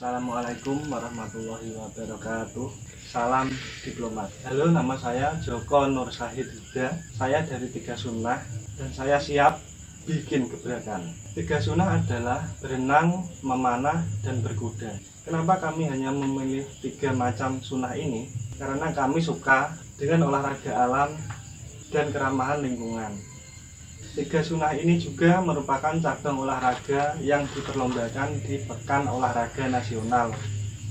Assalamualaikum warahmatullahi wabarakatuh. Salam diplomat. Halo, nama saya Joko Nur Syahid Huda. Saya dari Tiga Sunnah dan saya siap bikin gebrakan. Tiga Sunnah adalah berenang, memanah, dan berkuda. Kenapa kami hanya memilih 3 macam sunnah ini? Karena kami suka dengan olahraga alam dan keramahan lingkungan. 3 sunnah ini juga merupakan cabang olahraga yang diperlombakan di Pekan Olahraga Nasional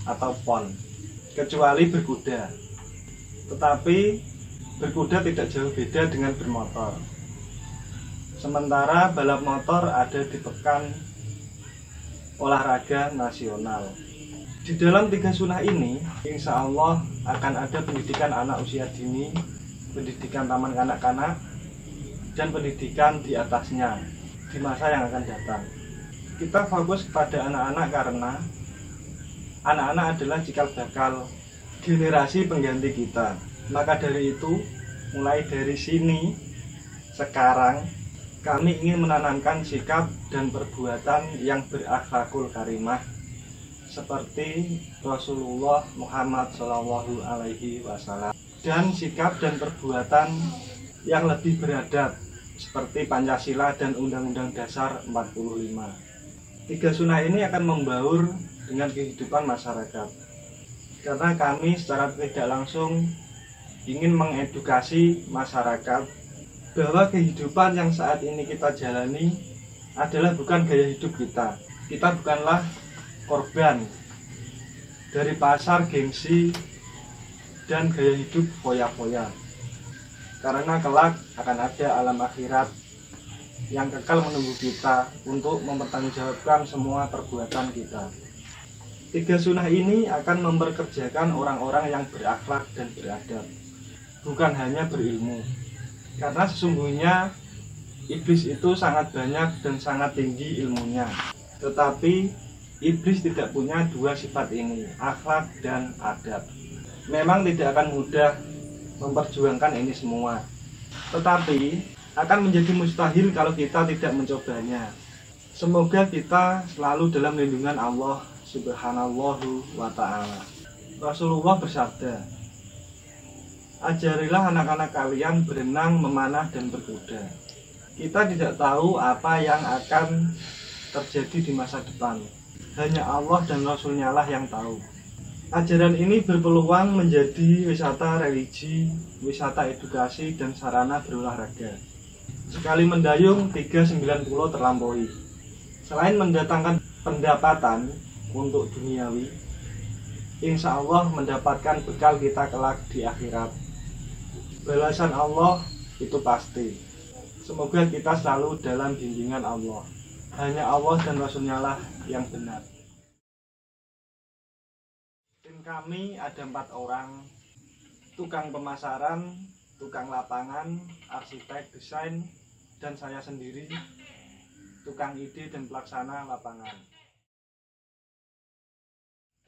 atau PON, kecuali berkuda. Tetapi berkuda tidak jauh beda dengan bermotor. Sementara balap motor ada di Pekan Olahraga Nasional. Di dalam 3 sunnah ini, insya Allah akan ada pendidikan anak usia dini, pendidikan taman kanak-kanak, dan pendidikan di atasnya di masa yang akan datang. Kita fokus kepada anak-anak karena anak-anak adalah cikal bakal generasi pengganti kita. Maka dari itu, mulai dari sini sekarang kami ingin menanamkan sikap dan perbuatan yang berakhlakul karimah seperti Rasulullah Muhammad SAW, dan sikap dan perbuatan yang lebih beradab seperti Pancasila dan Undang-Undang Dasar 45. 3 sunnah ini akan membaur dengan kehidupan masyarakat, karena kami secara tidak langsung ingin mengedukasi masyarakat bahwa kehidupan yang saat ini kita jalani adalah bukan gaya hidup kita. Kita bukanlah korban dari pasar gengsi dan gaya hidup foya-foya. Karena kelak akan ada alam akhirat yang kekal menunggu kita untuk mempertanggungjawabkan semua perbuatan kita. 3 sunnah ini akan memperkerjakan orang-orang yang berakhlak dan beradab, bukan hanya berilmu. Karena sesungguhnya iblis itu sangat banyak dan sangat tinggi ilmunya. Tetapi iblis tidak punya 2 sifat ini, akhlak dan adab. Memang tidak akan mudah memperjuangkan ini semua, tetapi akan menjadi mustahil kalau kita tidak mencobanya. Semoga kita selalu dalam lindungan Allah Subhanahu wa ta'ala. Rasulullah bersabda, ajarilah anak-anak kalian berenang, memanah, dan berkuda. Kita tidak tahu apa yang akan terjadi di masa depan. Hanya Allah dan Rasulnya lah yang tahu. Ajaran ini berpeluang menjadi wisata religi, wisata edukasi, dan sarana berolahraga. Sekali mendayung 390 terlampaui. Selain mendatangkan pendapatan untuk duniawi, insya Allah mendapatkan bekal kita kelak di akhirat. Balasan Allah itu pasti. Semoga kita selalu dalam bimbingan Allah. Hanya Allah dan Rasulnya lah yang benar. Tim kami ada 4 orang, tukang pemasaran, tukang lapangan, arsitek, desain, dan saya sendiri, tukang ide dan pelaksana lapangan.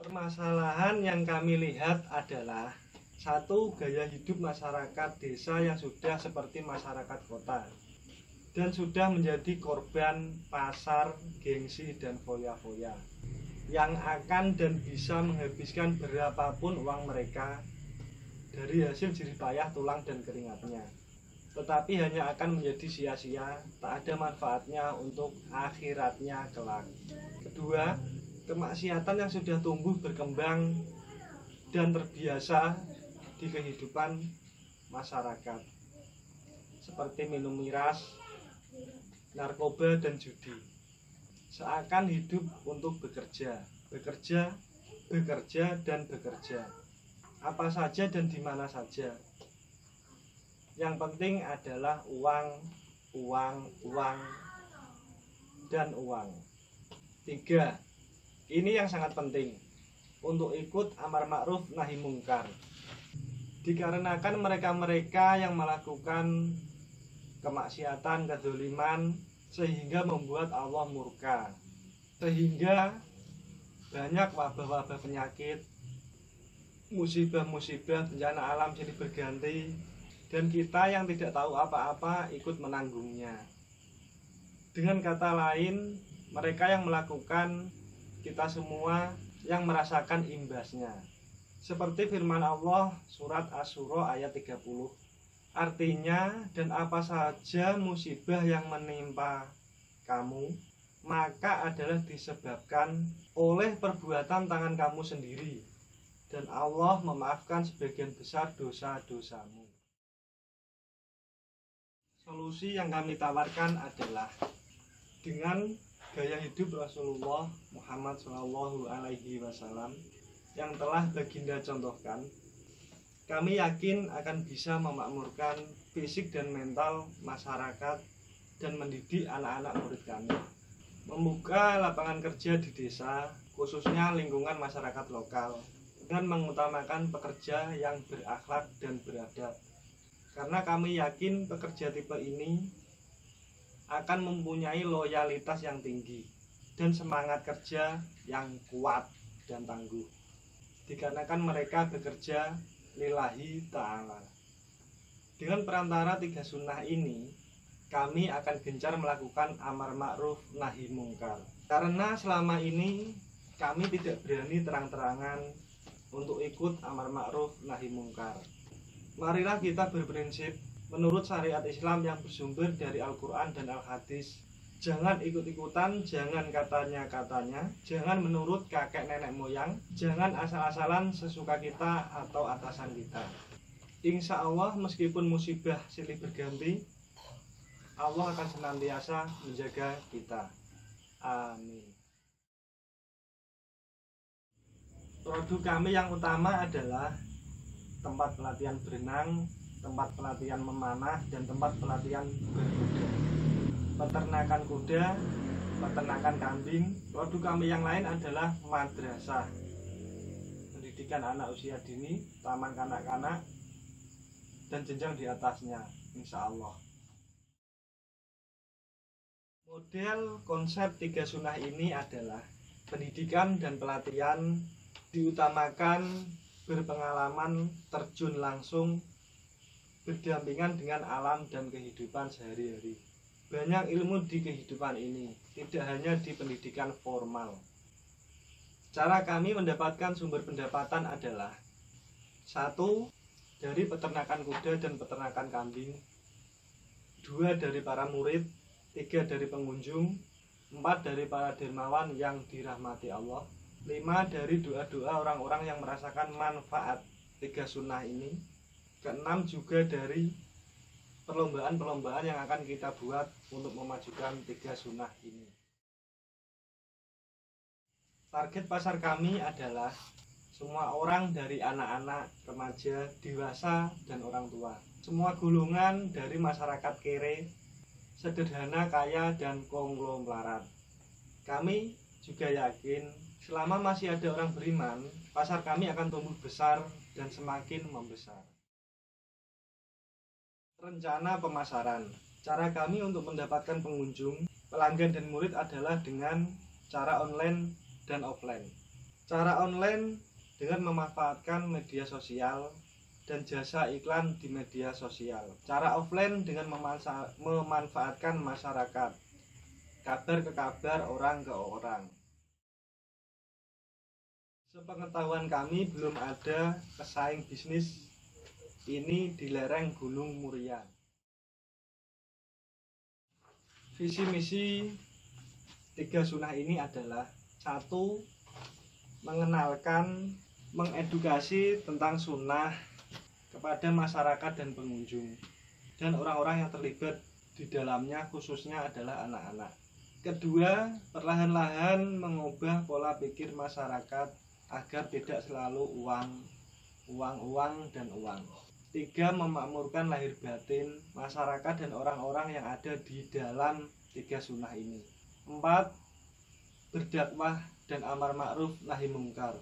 Permasalahan yang kami lihat adalah 1, gaya hidup masyarakat desa yang sudah seperti masyarakat kota dan sudah menjadi korban pasar, gengsi, dan foya-foya yang akan dan bisa menghabiskan berapapun uang mereka dari hasil jerih payah tulang dan keringatnya, tetapi hanya akan menjadi sia-sia, tak ada manfaatnya untuk akhiratnya kelak. 2, kemaksiatan yang sudah tumbuh berkembang dan terbiasa di kehidupan masyarakat seperti minum miras, narkoba, dan judi. Seakan hidup untuk bekerja, dan bekerja. Apa saja dan di mana saja. Yang penting adalah uang, dan uang. 3, ini yang sangat penting, untuk ikut amar ma'ruf nahi mungkar. Dikarenakan mereka-mereka yang melakukan kemaksiatan, kedzaliman, sehingga membuat Allah murka, sehingga banyak wabah-wabah penyakit, musibah-musibah, bencana alam jadi berganti, dan kita yang tidak tahu apa-apa ikut menanggungnya. Dengan kata lain, mereka yang melakukan kita semua yang merasakan imbasnya. Seperti firman Allah surat Asy-Syura ayat 30. Artinya, dan apa saja musibah yang menimpa kamu, maka adalah disebabkan oleh perbuatan tangan kamu sendiri. Dan Allah memaafkan sebagian besar dosa-dosamu. Solusi yang kami tawarkan adalah dengan gaya hidup Rasulullah Muhammad SAW yang telah baginda contohkan, kami yakin akan bisa memakmurkan fisik dan mental masyarakat dan mendidik anak-anak murid kami. Membuka lapangan kerja di desa, khususnya lingkungan masyarakat lokal, dengan mengutamakan pekerja yang berakhlak dan beradab. Karena kami yakin pekerja tipe ini akan mempunyai loyalitas yang tinggi dan semangat kerja yang kuat dan tangguh. Dikarenakan mereka bekerja lillahi ta'ala. Dengan perantara 3 sunnah ini, kami akan gencar melakukan amar ma'ruf nahi mungkar. Karena selama ini kami tidak berani terang-terangan untuk ikut amar ma'ruf nahi mungkar. Marilah kita berprinsip menurut syariat Islam yang bersumber dari Al-Quran dan Al-Hadis. Jangan ikut-ikutan, jangan katanya-katanya, jangan menurut kakek nenek moyang, jangan asal-asalan sesuka kita atau atasan kita. Insya Allah meskipun musibah silih berganti, Allah akan senantiasa menjaga kita. Amin. Produk kami yang utama adalah tempat pelatihan berenang, tempat pelatihan memanah, dan tempat pelatihan berkuda. Peternakan kuda, peternakan kambing. Produk kami yang lain adalah madrasah, pendidikan anak usia dini, taman kanak-kanak, dan jenjang di atasnya, insya Allah. Model konsep 3 sunnah ini adalah pendidikan dan pelatihan diutamakan berpengalaman terjun langsung, berdampingan dengan alam dan kehidupan sehari-hari. Banyak ilmu di kehidupan ini, tidak hanya di pendidikan formal. Cara kami mendapatkan sumber pendapatan adalah 1. Dari peternakan kuda dan peternakan kambing, 2. Dari para murid, 3. Dari pengunjung, 4. Dari para dermawan yang dirahmati Allah, 5. Dari doa-doa orang-orang yang merasakan manfaat 3 sunnah ini, 6. Juga dari perlombaan-perlombaan yang akan kita buat untuk memajukan 3 sunnah ini. Target pasar kami adalah semua orang dari anak-anak, remaja, dewasa, dan orang tua. Semua golongan dari masyarakat kere, sederhana, kaya, dan konglomerat. Kami juga yakin selama masih ada orang beriman, pasar kami akan tumbuh besar dan semakin membesar. Rencana pemasaran. Cara kami untuk mendapatkan pengunjung, pelanggan, dan murid adalah dengan cara online dan offline. Cara online dengan memanfaatkan media sosial dan jasa iklan di media sosial. Cara offline dengan memanfaatkan masyarakat, kabar ke kabar, orang ke orang. Sepengetahuan kami belum ada pesaing bisnis ini di lereng Gunung Muria. Visi misi 3 sunnah ini adalah 1. Mengenalkan, mengedukasi tentang sunnah kepada masyarakat dan pengunjung, dan orang-orang yang terlibat di dalamnya khususnya adalah anak-anak. Kedua, perlahan-lahan mengubah pola pikir masyarakat agar tidak selalu uang, dan uang. 3. Memakmurkan lahir batin masyarakat dan orang-orang yang ada di dalam 3 sunnah ini. 4. Berdakwah dan amar ma'ruf nahi mungkar,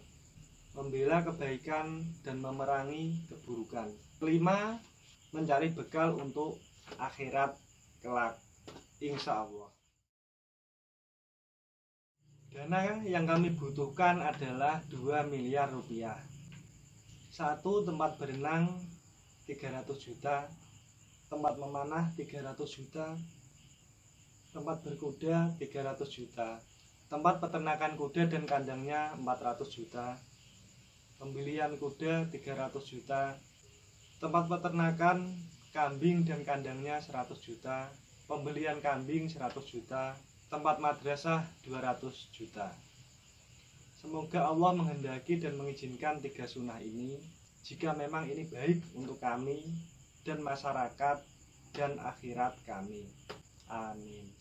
membela kebaikan dan memerangi keburukan. 5. Mencari bekal untuk akhirat kelak, insya Allah. Dana yang kami butuhkan adalah 2 miliar rupiah. 1. Tempat berenang 300 juta, tempat memanah 300 juta, tempat berkuda 300 juta, Tempat peternakan kuda dan kandangnya 400 juta. Pembelian kuda 300 juta. Tempat peternakan kambing dan kandangnya 100 juta. Pembelian kambing 100 juta. Tempat madrasah 200 juta. Semoga Allah menghendaki dan mengizinkan 3 sunnah ini, jika memang ini baik untuk kami dan masyarakat dan akhirat kami. Amin.